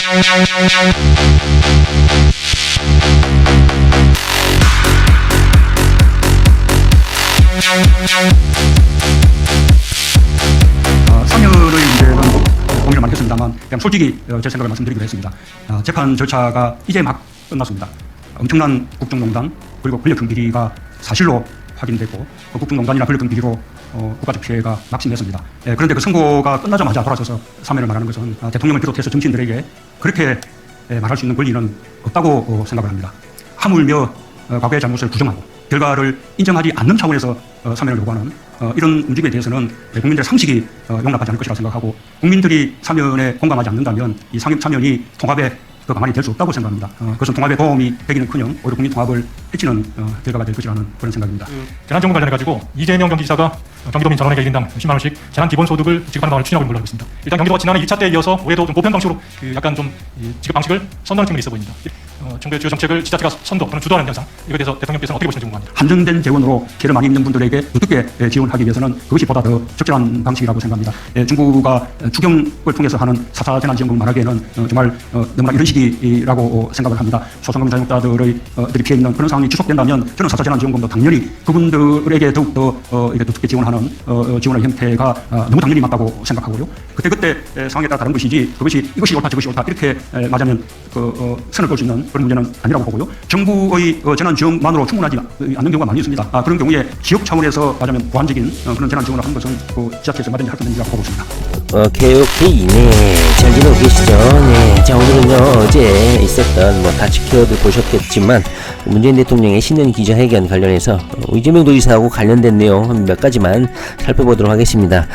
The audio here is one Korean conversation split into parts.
3년의 문제는 고민을 많이 했습니다만 그냥 솔직히 제 생각을 말씀드리기로 했습니다. 재판 절차가 이제 막 끝났습니다. 엄청난 국정농단 그리고 권력형 비리가 사실로 확인됐고 그 국정농단이나 권력형 비리로 국가적 피해가 막심했습니다. 그런데 그 선고가 끝나자마자 돌아서서 사면을 말하는 것은 대통령을 비롯해서 정치인들에게 그렇게 말할 수 있는 권리는 없다고 생각을 합니다. 하물며 과거의 잘못을 부정하고 결과를 인정하지 않는 차원에서 사면을 요구하는 이런 움직임에 대해서는 국민들의 상식이 용납하지 않을 것이라 생각하고 국민들이 사면에 공감하지 않는다면 이 사면이 통합의 그 방안이 될 수 없다고 생각합니다. 그것은 통합에 도움이 되기는커녕 오히려 국민 통합을 해치는 결과가 될 것이라는 그런 생각입니다. 재난지원금 관련해가지고 이재명 경기지사가 경기도민 전원에게 1인당 10만 원씩 재난기본소득을 지급하는 방안을 추진하고 있는 걸로 알고 있습니다. 일단 경기도가 지난해 1차 때에 이어서 올해도 좀 보편 방식으로 약간 좀 지급 방식을 선도하는 측면이 있어 보입니다. 정부의 주요 정책을 지자체가 선도 또는 주도하는 현상, 이거에 대해서 대통령께서는 어떻게 보시는지 궁금합니다. 한정된 재원으로 피해를 많이 입는 분들에게 어떻게 지원하기 위해서는 그것이 보다 더 적절한 방식이라고 생각합니다. 정부가 추경을 통해서 하는 4차 재난지원금 말하기에는 정말 너무나 이런 식이라고 생각을 합니다. 소상공인 자영업자들이 피해 있는 그런 상황이 지속된다면 저는 4차 재난지원금도 당연히 그분들에게 더욱더 두텁게 지원하는 지원의 형태가 너무 당연히 맞다고 생각하고요. 그때 상황에 따라 다른 것이지 그것이 이것이 옳다 저것이 옳다 이렇게 맞으면 선을 걸 수 있는 그런 문제는 아니라고 보고요. 정부의 재난지원만으로 충분하지 않는 경우가 많이 있습니다. 그런 경우에 지역 차원에서 맞으면 보완적인 그런 재난지원을 하는 것은 지자체에서 마련히 할 수 있는지라고 보고 있습니다. 오케이. 네. 잘 지내고 계시죠? 네. 자, 오늘은요, 어제 있었던, 다 지켜도 보셨겠지만, 문재인 대통령의 신년 기자회견 관련해서 이재명 도지사하고 관련된 내용 한 몇 가지만 살펴보도록 하겠습니다.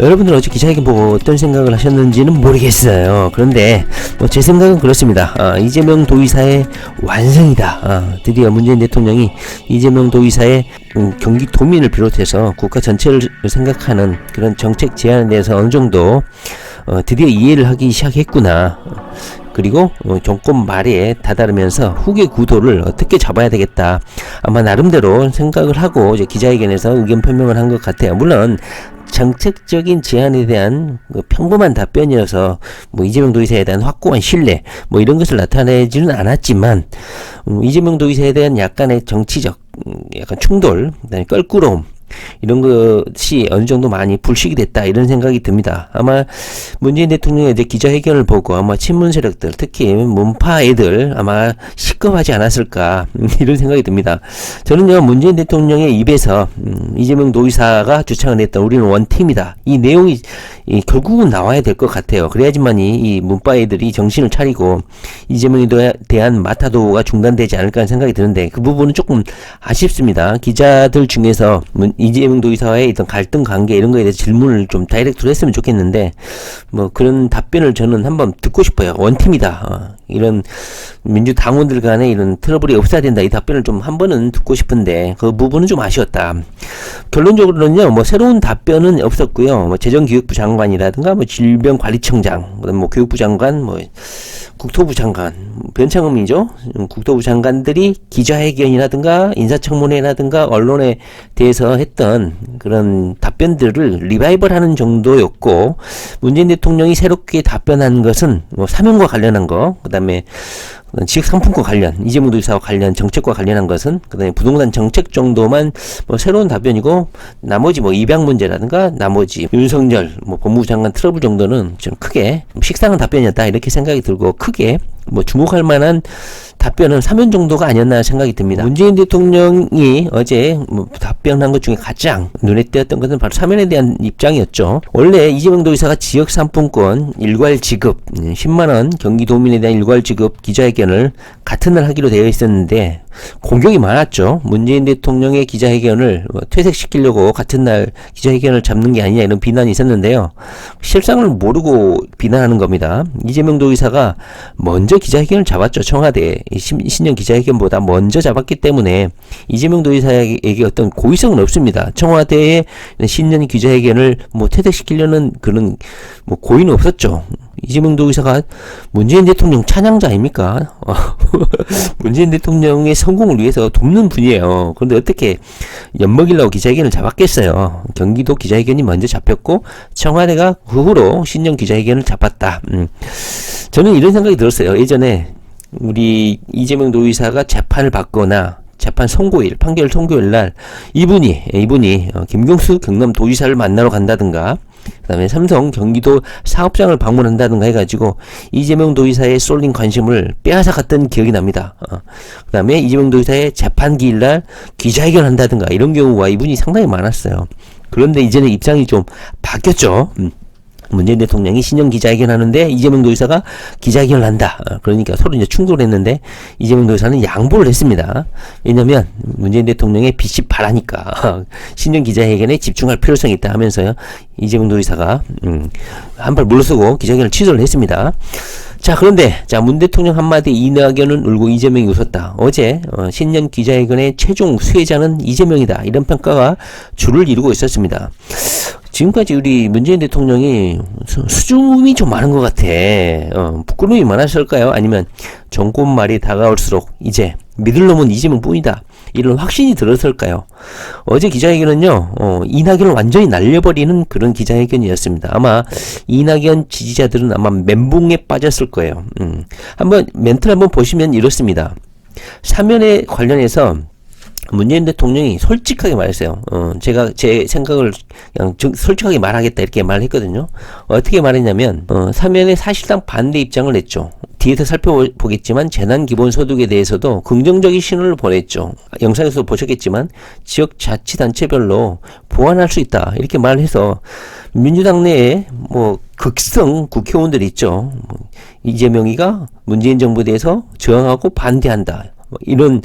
여러분들 어제 기자회견 보고 어떤 생각을 하셨는지는 모르겠어요. 그런데, 제 생각은 그렇습니다. 이재명 도지사의 완성이다. 드디어 문재인 대통령이 이재명 도지사의 경기도민을 비롯해서 국가 전체를 생각하는 그런 정책 제안에 대해서 어느 정도 드디어 이해를 하기 시작했구나. 그리고 정권 말에 다다르면서 후계 구도를 어떻게 잡아야 되겠다. 아마 나름대로 생각을 하고 이제 기자회견에서 의견 표명을 한 것 같아요. 물론 정책적인 제안에 대한 평범한 답변이어서 이재명 도지사에 대한 확고한 신뢰 이런 것을 나타내지는 않았지만 이재명 도지사에 대한 약간의 정치적 약간 충돌, 그다음에 껄끄러움 이런 것이 어느 정도 많이 불식이 됐다 이런 생각이 듭니다. 아마 문재인 대통령의 이제 기자회견을 보고 아마 친문 세력들 특히 문파 애들 아마 시끄럽하지 않았을까 이런 생각이 듭니다. 저는요 문재인 대통령의 입에서 이재명 도지사가 주창을 했던 우리는 원팀이다 이 내용이 결국은 나와야 될 것 같아요. 그래야지만이 이 문파 애들이 정신을 차리고 이재명에 대한 마타도가 중단되지 않을까 하는 생각이 드는데 그 부분은 조금 아쉽습니다. 기자들 중에서 이재명 도지사와의 어떤 갈등 관계 이런 거에 대해서 질문을 좀 다이렉트로 했으면 좋겠는데 그런 답변을 저는 한번 듣고 싶어요. 원팀이다. 이런 민주당원들 간에 이런 트러블이 없어야 된다. 이 답변을 좀 한 번은 듣고 싶은데 그 부분은 좀 아쉬웠다. 결론적으로는요. 새로운 답변은 없었고요. 재정기획부 장관이라든가 질병관리청장, 그다음 교육부 장관, 국토부 장관, 변창흠이죠. 국토부 장관들이 기자회견이라든가 인사청문회라든가 언론에 대해서 했던 그런 답변들을 리바이벌하는 정도였고 문재인 대통령이 새롭게 답변한 것은 사면과 관련한 거, 그다음에 지역상품과 관련, 이재명 도지사와 관련 정책과 관련한 것은 그다음에 부동산 정책 정도만 새로운 답변이고 나머지 입양 문제라든가 나머지 윤석열 법무부 장관 트러블 정도는 좀 크게 식상한 답변이었다 이렇게 생각이 들고 크게 주목할 만한 답변은 사면 정도가 아니었나 생각이 듭니다. 문재인 대통령이 어제 답변한 것 중에 가장 눈에 띄었던 것은 바로 사면에 대한 입장이었죠. 원래 이재명 도지사가 지역 상품권 일괄 지급 10만원 경기도민에 대한 일괄 지급 기자회견을 같은 날 하기로 되어 있었는데 공격이 많았죠. 문재인 대통령의 기자회견을 퇴색시키려고 같은 날 기자회견을 잡는 게 아니냐 이런 비난이 있었는데요. 실상을 모르고 비난하는 겁니다. 이재명 도지사가 먼저 기자회견을 잡았죠. 청와대 신년 기자회견보다 먼저 잡았기 때문에 이재명 도지사에게 어떤 고의성은 없습니다. 청와대의 신년 기자회견을 퇴색시키려는 그런 고의는 없었죠. 이재명 도의사가 문재인 대통령 찬양자 아닙니까? 문재인 대통령의 성공을 위해서 돕는 분이에요. 그런데 어떻게 엿먹이려고 기자회견을 잡았겠어요. 경기도 기자회견이 먼저 잡혔고 청와대가 그 후로 신년 기자회견을 잡았다. 저는 이런 생각이 들었어요. 예전에 우리 이재명 도의사가 재판을 받거나 재판 선고일, 판결 선고일 날 이분이 김경수 경남도지사를 만나러 간다든가 그다음에 삼성 경기도 사업장을 방문한다든가 해가지고 이재명 도지사에 쏠린 관심을 빼앗아갔던 기억이 납니다. 그다음에 이재명 도지사의 재판 기일 날 기자회견 한다든가 이런 경우가 이분이 상당히 많았어요. 그런데 이제는 입장이 좀 바뀌었죠. 문재인 대통령이 신년 기자회견 하는데 이재명 도지사가 기자회견을 한다. 그러니까 서로 이제 충돌을 했는데 이재명 도지사는 양보를 했습니다. 왜냐면 문재인 대통령의 빛이 바라니까 신년 기자회견에 집중할 필요성이 있다 하면서요. 이재명 도지사가 한 발 물러서고 기자회견을 취소를 했습니다. 자, 그런데 문 대통령 한마디 이낙연은 울고 이재명이 웃었다. 어제 신년 기자회견의 최종 수혜자는 이재명이다. 이런 평가가 줄을 이루고 있었습니다. 지금까지 우리 문재인 대통령이 수줍음이 좀 많은 것 같아. 부끄러움이 많았을까요? 아니면 정권 말이 다가올수록 이제 믿을 놈은 이재명 뿐이다. 이런 확신이 들었을까요? 어제 기자회견은요, 이낙연을 완전히 날려버리는 그런 기자회견이었습니다. 아마 이낙연 지지자들은 아마 멘붕에 빠졌을 거예요. 한번 멘트를 한번 보시면 이렇습니다. 사면에 관련해서 문재인 대통령이 솔직하게 말했어요. 제가 제 생각을 그냥 솔직하게 말하겠다 이렇게 말했거든요. 어떻게 말했냐면 사면에 사실상 반대 입장을 냈죠. 뒤에서 살펴보겠지만 재난기본소득에 대해서도 긍정적인 신호를 보냈죠. 영상에서 보셨겠지만 지역자치단체별로 보완할 수 있다 이렇게 말해서 민주당 내에 극성 국회의원들이 있죠. 이재명이가 문재인 정부에 대해서 저항하고 반대한다. 이런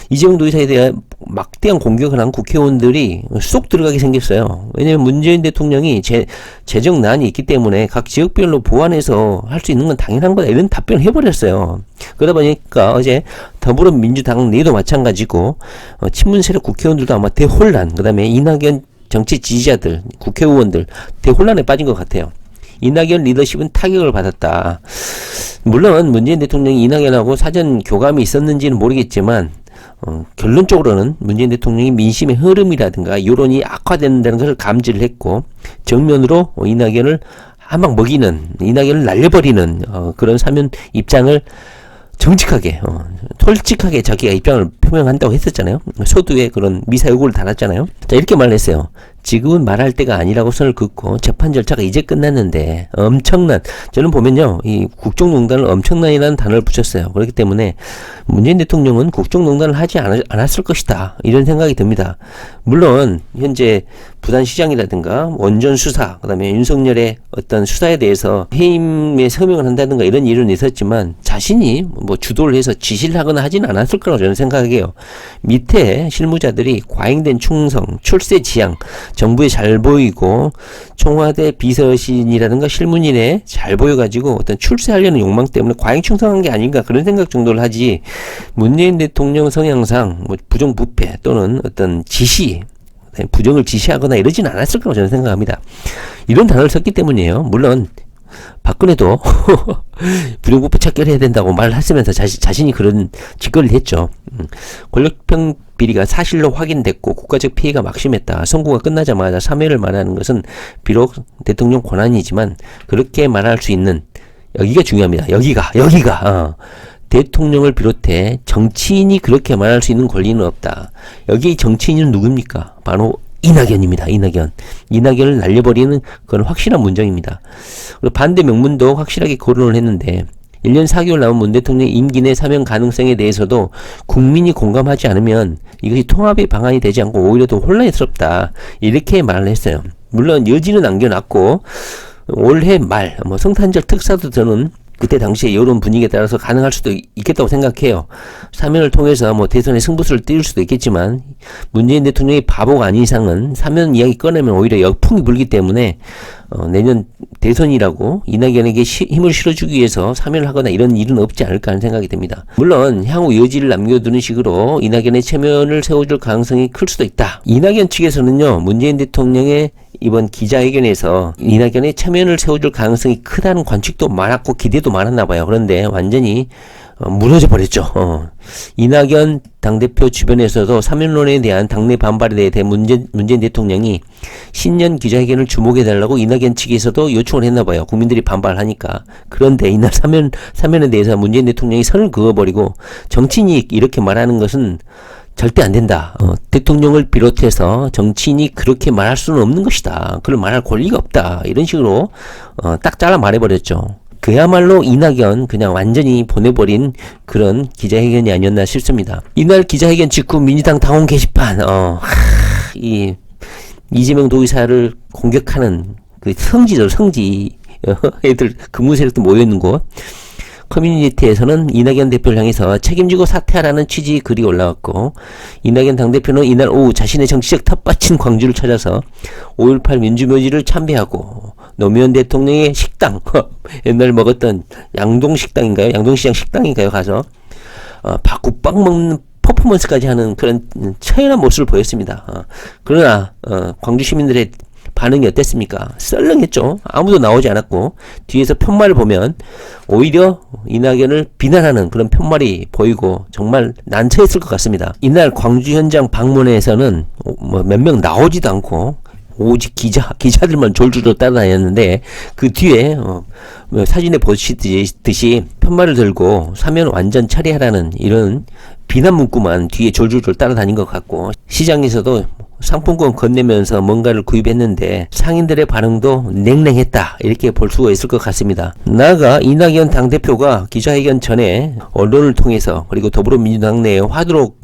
이재명 도지사에 대한 막대한 공격을 한 국회의원들이 쏙 들어가게 생겼어요. 왜냐하면 문재인 대통령이 재정난이 있기 때문에 각 지역별로 보완해서 할 수 있는 건 당연한 거다 이런 답변을 해버렸어요. 그러다 보니까 어제 더불어민주당 내도 마찬가지고 친문 세력 국회의원들도 아마 대혼란, 그 다음에 이낙연 정치 지지자들, 국회의원들 대혼란에 빠진 것 같아요. 이낙연 리더십은 타격을 받았다. 물론 문재인 대통령이 이낙연하고 사전 교감이 있었는지는 모르겠지만 결론적으로는 문재인 대통령이 민심의 흐름이라든가 여론이 악화된다는 것을 감지를 했고 정면으로 이낙연을 한 방 먹이는, 이낙연을 날려버리는 그런 사면 입장을 정직하게 솔직하게 자기가 입장을 표명한다고 했었잖아요. 소두에 그런 미사 요구를 달았잖아요. 자, 이렇게 말했어요. 지금은 말할 때가 아니라고 선을 긋고 재판 절차가 이제 끝났는데 엄청난, 저는 보면요 이 국정농단을 엄청난이라는 단어를 붙였어요. 그렇기 때문에 문재인 대통령은 국정농단을 하지 않았을 것이다 이런 생각이 듭니다. 물론 현재 부산시장이라든가 원전 수사, 그 다음에 윤석열의 어떤 수사에 대해서 해임에 서명을 한다든가 이런 일은 있었지만 자신이 주도를 해서 지시를 하거나 하지는 않았을 거라고 저는 생각해요. 밑에 실무자들이 과잉된 충성, 출세 지향, 정부에 잘 보이고 청와대 비서신이라든가 실무진에 잘 보여가지고 어떤 출세하려는 욕망 때문에 과잉 충성한 게 아닌가 그런 생각 정도를 하지, 문재인 대통령 성향상 부정부패 또는 어떤 지시, 부정을 지시하거나 이러진 않았을 거라고 저는 생각합니다. 이런 단어를 썼기 때문이에요. 물론 박근혜도 부정부패 척결해야 된다고 말을 했으면서 자신이 그런 짓거리를 했죠. 권력형 비리가 사실로 확인됐고 국가적 피해가 막심했다. 선고가 끝나자마자 사면을 말하는 것은 비록 대통령 권한이지만 그렇게 말할 수 있는, 여기가 중요합니다. 여기가 대통령을 비롯해 정치인이 그렇게 말할 수 있는 권리는 없다. 여기 정치인은 누굽니까? 바로 이낙연입니다. 이낙연을 날려버리는 그런 확실한 문정입니다. 그리고 반대 명문도 확실하게 거론을 했는데 1년 4개월 남은 문 대통령의 임기 내 사면 가능성에 대해서도 국민이 공감하지 않으면 이것이 통합의 방안이 되지 않고 오히려 더 혼란스럽다 이렇게 말을 했어요. 물론 여지는 남겨놨고 올해 말 성탄절 특사도 저는 그때 당시에 여론 분위기에 따라서 가능할 수도 있겠다고 생각해요. 사면을 통해서 대선에 승부수를 띄울 수도 있겠지만 문재인 대통령이 바보가 아닌 이상은 사면 이야기 꺼내면 오히려 역풍이 불기 때문에 내년 대선이라고 이낙연에게 힘을 실어주기 위해서 사면을 하거나 이런 일은 없지 않을까 하는 생각이 듭니다. 물론 향후 여지를 남겨두는 식으로 이낙연의 체면을 세워줄 가능성이 클 수도 있다. 이낙연 측에서는요 문재인 대통령의 이번 기자회견에서 이낙연의 체면을 세워줄 가능성이 크다는 관측도 많았고 기대도 많았나 봐요. 그런데 완전히 무너져 버렸죠. 이낙연 당대표 주변에서도 사면론에 대한 당내 반발에 대해 문재인 대통령이 신년 기자회견을 주목해달라고 이낙연 측에서도 요청을 했나 봐요. 국민들이 반발하니까. 그런데 이날 사면에 대해서 문재인 대통령이 선을 그어버리고 정치인이 이렇게 말하는 것은 절대 안 된다. 대통령을 비롯해서 정치인이 그렇게 말할 수는 없는 것이다. 그걸 말할 권리가 없다. 이런 식으로 딱 잘라 말해버렸죠. 그야말로 이낙연 그냥 완전히 보내버린 그런 기자회견이 아니었나 싶습니다. 이날 기자회견 직후 민주당 당원 게시판 이재명 도의사를 공격하는 그 성지 애들 근무 세력도 모여있는 곳 커뮤니티에서는 이낙연 대표를 향해서 책임지고 사퇴하라는 취지의 글이 올라왔고, 이낙연 당대표는 이날 오후 자신의 정치적 텃밭인 광주를 찾아서 5.18 민주묘지를 참배하고 노무현 대통령의 식당 옛날 먹었던 양동식당인가요? 양동시장 식당인가요? 가서 밥국빵 먹는 퍼포먼스까지 하는 그런 처연한 모습을 보였습니다. 그러나 광주 시민들의 반응이 어땠습니까? 썰렁했죠. 아무도 나오지 않았고 뒤에서 편말을 보면 오히려 이낙연을 비난하는 그런 편말이 보이고 정말 난처했을 것 같습니다. 이날 광주 현장 방문회에서는 몇 명 나오지도 않고 오직 기자들만 졸졸 따라다녔는데 그 뒤에 사진에 보시듯이 편말을 들고 사면 완전 처리하라는 이런 비난 문구만 뒤에 졸졸 따라다닌 것 같고, 시장에서도 상품권 건네면서 뭔가를 구입했는데 상인들의 반응도 냉랭했다, 이렇게 볼 수가 있을 것 같습니다. 나아가 이낙연 당대표가 기자회견 전에 언론을 통해서 그리고 더불어민주당 내에 화두로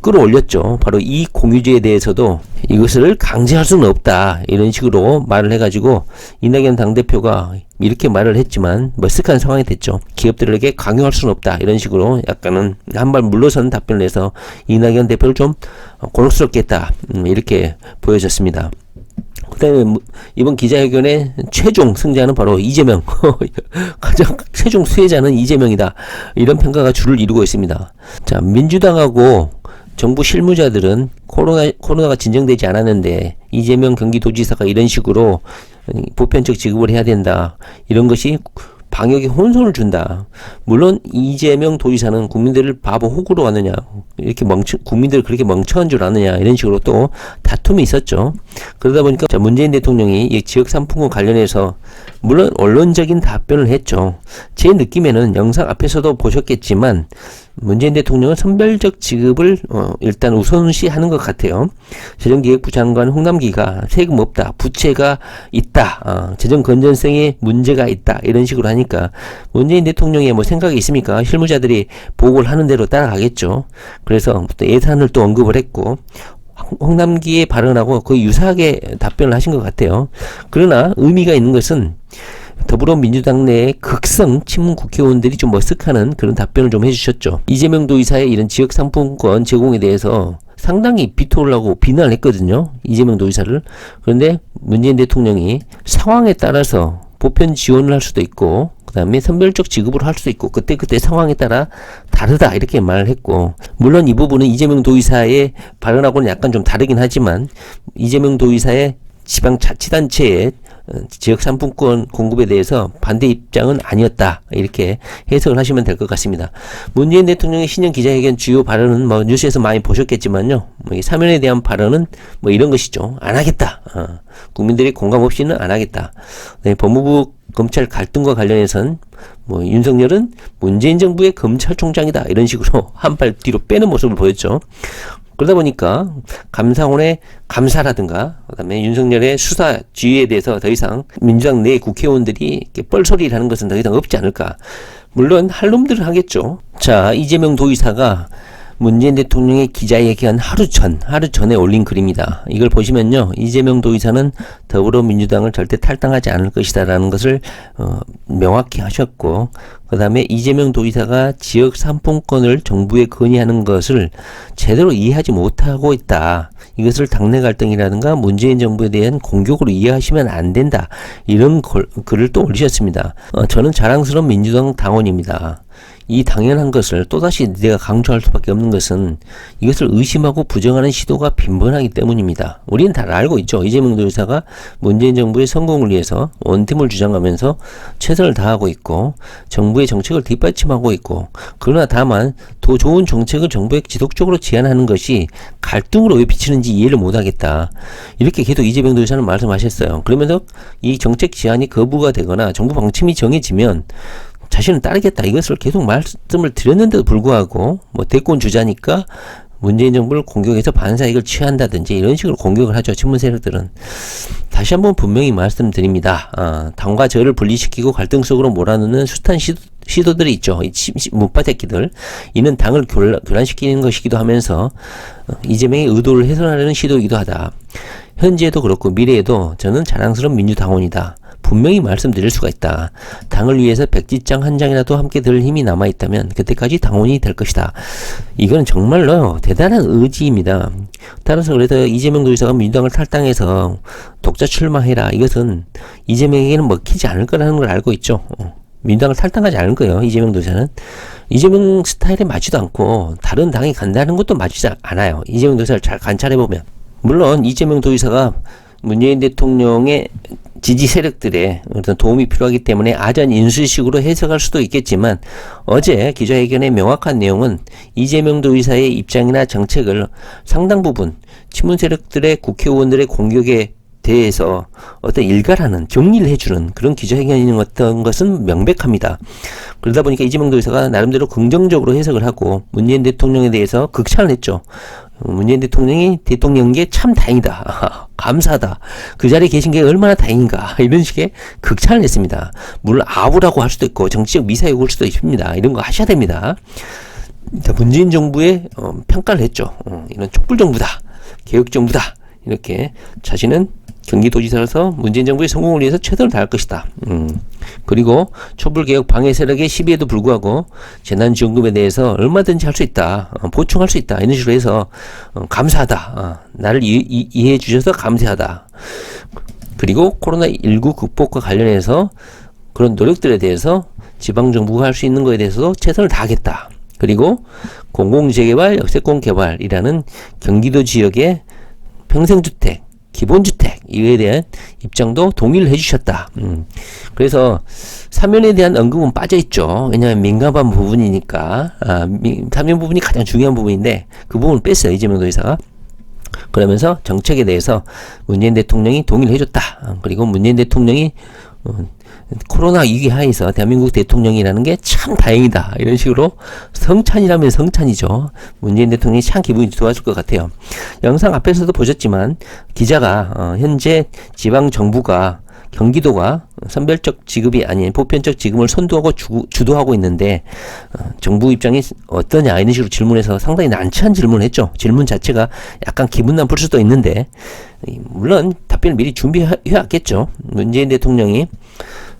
끌어올렸죠. 바로 이 공유제에 대해서도 이것을 강제할 수는 없다, 이런 식으로 말을 해가지고 이낙연 당대표가 이렇게 말을 했지만 머쓱한 상황이 됐죠. 기업들에게 강요할 수는 없다, 이런 식으로 약간은 한 발 물러선 답변을 해서 이낙연 대표를 좀 곤혹스럽게 했다, 이렇게 보여졌습니다. 그 다음에 이번 기자회견의 최종 승자는 바로 이재명 가장 최종 수혜자는 이재명이다, 이런 평가가 주를 이루고 있습니다. 자, 민주당하고 정부 실무자들은 코로나가 진정되지 않았는데 이재명 경기도지사가 이런 식으로 보편적 지급을 해야 된다, 이런 것이 방역에 혼선을 준다. 물론 이재명 도지사는 국민들을 바보 호구로 왔느냐, 이렇게 국민들을 그렇게 멍청한 줄 아느냐, 이런 식으로 또 다툼이 있었죠. 그러다 보니까 문재인 대통령이 이 지역 상품권 관련해서 물론 언론적인 답변을 했죠. 제 느낌에는 영상 앞에서도 보셨겠지만 문재인 대통령은 선별적 지급을 일단 우선시하는 것 같아요. 재정기획부 장관 홍남기가 세금 없다, 부채가 있다, 재정 건전성에 문제가 있다, 이런 식으로 하니까 문재인 대통령의 생각이 있습니까? 실무자들이 보고를 하는 대로 따라가겠죠. 그래서 예산을 또 언급을 했고 홍남기의 발언하고 거의 유사하게 답변을 하신 것 같아요. 그러나 의미가 있는 것은 더불어민주당 내의 극성 친문 국회의원들이 좀 머쓱하는 그런 답변을 좀 해주셨죠. 이재명 도의사의 이런 지역 상품권 제공에 대해서 상당히 비토를 하고 비난을 했거든요, 이재명 도의사를. 그런데 문재인 대통령이 상황에 따라서 보편 지원을 할 수도 있고 그 다음에 선별적 지급을 할 수도 있고 그때 상황에 따라 다르다, 이렇게 말을 했고, 물론 이 부분은 이재명 도의사의 발언하고는 약간 좀 다르긴 하지만 이재명 도의사의 지방자치단체의 지역 상품권 공급에 대해서 반대 입장은 아니었다, 이렇게 해석을 하시면 될 것 같습니다. 문재인 대통령의 신년 기자회견 주요 발언은 뉴스에서 많이 보셨겠지만요, 사면에 대한 발언은 이런 것이죠. 안 하겠다, 국민들이 공감 없이는 안 하겠다. 네, 법무부 검찰 갈등과 관련해서는 윤석열은 문재인 정부의 검찰총장이다, 이런 식으로 한 발 뒤로 빼는 모습을 보였죠. 그러다 보니까 감사원의 감사라든가 그다음에 윤석열의 수사 지휘에 대해서 더 이상 민주당 내 국회의원들이 이렇게 뻘소리를 하는 것은 더 이상 없지 않을까. 물론 할 놈들은 하겠죠. 자, 이재명 도의사가 문재인 대통령의 기자회견 하루 전에 올린 글입니다. 이걸 보시면요, 이재명 도의사는 더불어민주당을 절대 탈당하지 않을 것이다 라는 것을 명확히 하셨고, 그 다음에 이재명 도의사가 지역 상품권을 정부에 건의하는 것을 제대로 이해하지 못하고 있다, 이것을 당내 갈등이라든가 문재인 정부에 대한 공격으로 이해하시면 안 된다, 이런 글을 또 올리셨습니다. 저는 자랑스러운 민주당 당원입니다. 이 당연한 것을 또다시 내가 강조할 수밖에 없는 것은 이것을 의심하고 부정하는 시도가 빈번하기 때문입니다. 우리는 다 알고 있죠. 이재명 도지사가 문재인 정부의 성공을 위해서 원팀을 주장하면서 최선을 다하고 있고 정부의 정책을 뒷받침하고 있고, 그러나 다만 더 좋은 정책을 정부에 지속적으로 제안하는 것이 갈등으로 왜 비치는지 이해를 못하겠다, 이렇게 계속 이재명 도지사는 말씀하셨어요. 그러면서 이 정책 제안이 거부가 되거나 정부 방침이 정해지면 자신은 따르겠다, 이것을 계속 말씀을 드렸는데도 불구하고 뭐 대권 주자니까 문재인 정부를 공격해서 반사이익을 취한다든지 이런 식으로 공격을 하죠. 친문 세력들은. 다시 한번 분명히 말씀드립니다. 당과 저를 분리시키고 갈등 속으로 몰아넣는 숱한 시도들이 있죠. 이 문파 새끼들. 이는 당을 교란시키는 것이기도 하면서 이재명의 의도를 훼손하려는 시도이기도 하다. 현재에도 그렇고 미래에도 저는 자랑스러운 민주당원이다, 분명히 말씀드릴 수가 있다. 당을 위해서 백지장 한 장이라도 함께 들 힘이 남아있다면 그때까지 당원이 될 것이다. 이건 정말로 대단한 의지입니다. 따라서 그래서 이재명 도지사가 민주당을 탈당해서 독자 출마해라, 이것은 이재명에게는 먹히지 않을 거라는 걸 알고 있죠. 민주당을 탈당하지 않을 거예요. 이재명 도지사는. 이재명 스타일에 맞지도 않고 다른 당이 간다는 것도 맞지 않아요. 이재명 도지사를 잘 관찰해보면. 물론 이재명 도지사가 문재인 대통령의 지지 세력들의 어떤 도움이 필요하기 때문에 아전 인수식으로 해석할 수도 있겠지만, 어제 기자회견의 명확한 내용은 이재명 도지사의 입장이나 정책을 상당 부분 친문 세력들의 국회의원들의 공격에 대해서 어떤 일갈하는, 정리를 해주는 그런 기자회견이었던 것은 명백합니다. 그러다 보니까 이재명 도지사가 나름대로 긍정적으로 해석을 하고 문재인 대통령에 대해서 극찬을 했죠. 문재인 대통령이 대통령계 참 다행이다, 감사하다, 그 자리에 계신 게 얼마나 다행인가, 이런 식의 극찬을 했습니다. 물론 아우라고 할 수도 있고 정치적 미사일 올 수도 있습니다. 이런 거 하셔야 됩니다. 문재인 정부에 평가를 했죠. 이런 촛불정부다, 개혁정부다, 이렇게 자신은 경기도지사로서 문재인 정부의 성공을 위해서 최선을 다할 것이다. 그리고 촛불개혁 방해 세력의 시비에도 불구하고 재난지원금에 대해서 얼마든지 할 수 있다, 보충할 수 있다, 이런 식으로 해서 감사하다, 나를 이해해 주셔서 감사하다. 그리고 코로나19 극복과 관련해서 그런 노력들에 대해서 지방정부가 할 수 있는 것에 대해서도 최선을 다하겠다. 그리고 공공재개발, 역세권 개발이라는 경기도 지역의 평생주택, 기본주택, 이에 대한 입장도 동의를 해주셨다. 그래서 사면에 대한 언급은 빠져있죠. 왜냐하면 민감한 부분이니까. 사면 부분이 가장 중요한 부분인데 그 부분을 뺐어요, 이재명 도지사가. 그러면서 정책에 대해서 문재인 대통령이 동의를 해줬다. 그리고 문재인 대통령이 코로나 위기 하에서 대한민국 대통령이라는 게 참 다행이다, 이런 식으로 성찬이라면 성찬이죠. 문재인 대통령이 참 기분이 좋아질 것 같아요. 영상 앞에서도 보셨지만 기자가 현재 지방정부가, 경기도가 선별적 지급이 아닌 보편적 지급을 선도하고 주도하고 있는데 정부 입장이 어떠냐, 이런 식으로 질문해서 상당히 난처한 질문을 했죠. 질문 자체가 약간 기분 나쁠 수도 있는데 물론 답변을 미리 준비해왔겠죠. 문재인 대통령이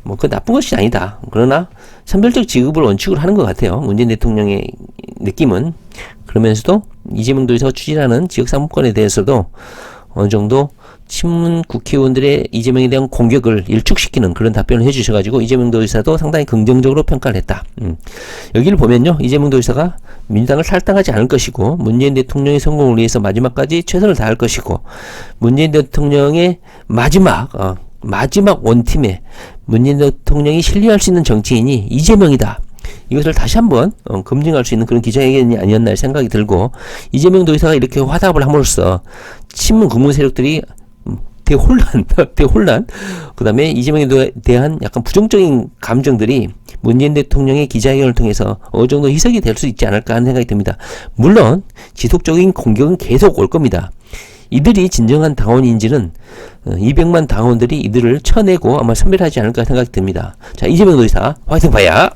뭐 그 나쁜 것이 아니다, 그러나 선별적 지급을 원칙으로 하는 것 같아요, 문재인 대통령의 느낌은. 그러면서도 이재명 도지사가 추진하는 지역상품권에 대해서도 어느 정도 친문 국회의원들의 이재명에 대한 공격을 일축시키는 그런 답변을 해주셔가지고 이재명 도지사도 상당히 긍정적으로 평가를 했다. 여기를 보면요, 이재명 도지사가 민주당을 탈당하지 않을 것이고 문재인 대통령의 성공을 위해서 마지막까지 최선을 다할 것이고 문재인 대통령의 마지막 원팀에 문재인 대통령이 신뢰할 수 있는 정치인이 이재명이다, 이것을 다시 한번 검증할 수 있는 그런 기자회견이 아니었나 생각이 들고, 이재명 도지사가 이렇게 화답을 함으로써 친문 극문 세력들이 대혼란, 그 다음에 이재명에 대한 약간 부정적인 감정들이 문재인 대통령의 기자회견을 통해서 어느 정도 희석이 될 수 있지 않을까 하는 생각이 듭니다. 물론 지속적인 공격은 계속 올 겁니다. 이들이 진정한 당원인지는 200만 당원들이 이들을 쳐내고 아마 선별하지 않을까 생각이 듭니다. 자, 이재명 도지사 화이팅 파이어!